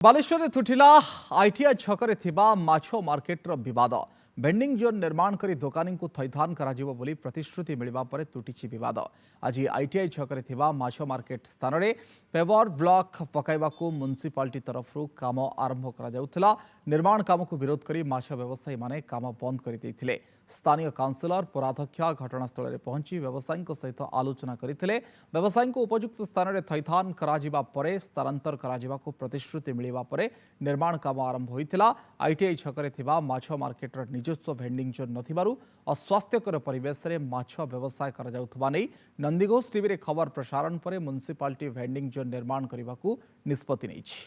Baleshwar तुटिला ITI छकरे थिबा माछो marketer विवाद भेंडिंग जोन निर्माण करी दोकानी को थैथान कराजिबो बोली प्रतिश्रुति मिलिबा परे तुटिछि विवाद। आज आईटीआई छकरे थिबा माछो मार्केट स्थान रे पेवर ब्लॉक पकाइबाकू म्युनिसिपालिटी तरफरु काम आरंभ करा जाउथला। निर्माण काम को विरोध करी माछ व्यवसायी माने काम बंद करि दैथिले। स्थानीय काउंसिलर पौराध्यक्ष घटनास्थल में पहुंची व्यवसायी सहित आलोचना करते। व्यवसायी उपयुक्त स्थान में थैथान कराजिबा परे स्थानांतर कराजिबाकू प्रतिश्रुति मिलिबा परे निर्माण काम आरंभ होइथिला। आईटीआई छकरे थिबा माछ मार्केटर निजस्व भेंडिंग जोन नथिबारु अस्वास्थ्यकर परिवेश रे माछ व्यवसाय करा जाउथबा नै नंदीघोष टीवी रे खबर प्रसारण परे म्युनिसिपालिटी भेंडिंग जोन निर्माण करबाकू निष्पत्ति नैछि।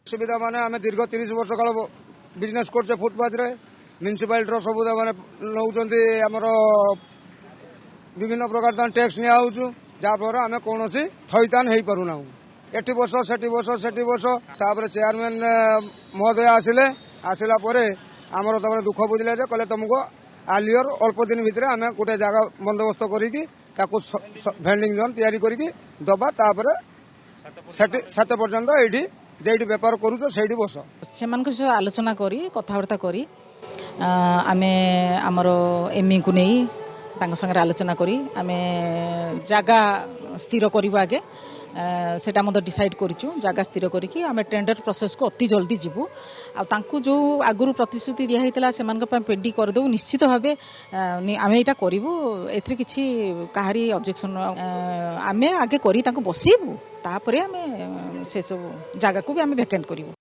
सुविधा माने आमे दीर्घ 30 वर्ष काल बिजनेस करछे फुटपाथ रे म्युनिसिपालिटी सुविधा माने नौचंती हमर विभिन्न प्रकार टैक्स निया होउछु जाफर आमे कोनोसी थैतान हेई परुना। 80 वर्ष 60 वर्ष 60 वर्ष तापर चेयरमैन महोदय आसिला परे आमर तमने दुख बुझले जे कहले तुमको आलियर अल्प दिन भितर आमे गोटे जगह बंदोबस्त करिकी ताको भेंडिंग जोन तैयारी करिकी दबा तापर 7 पर्यंत एठी जेठी व्यापार करूछो सेठी बस सेमान को आलोचना करी कथाबार्ता करी आमे आमर एमई को नहीं तांग संगे आलोचना करी आमे जागा स्थिर करबा आगे सेटा मत डिसाइड करिछु। जागा स्थिर करिकी आमे टेंडर प्रोसेस को अति जल्दी जीवु आ तांकु जो आगुरु प्रतिश्रुति दिया हेतला सेमान का पेंडी कर दउ निश्चित भाबे आमे एटा करिवु। एथरे किछि काहारी ऑब्जेक्शन आमे आगे करी तांकु बसीबु तापरे आमे से सब जागा को भी आमे वैकेंट करिवु।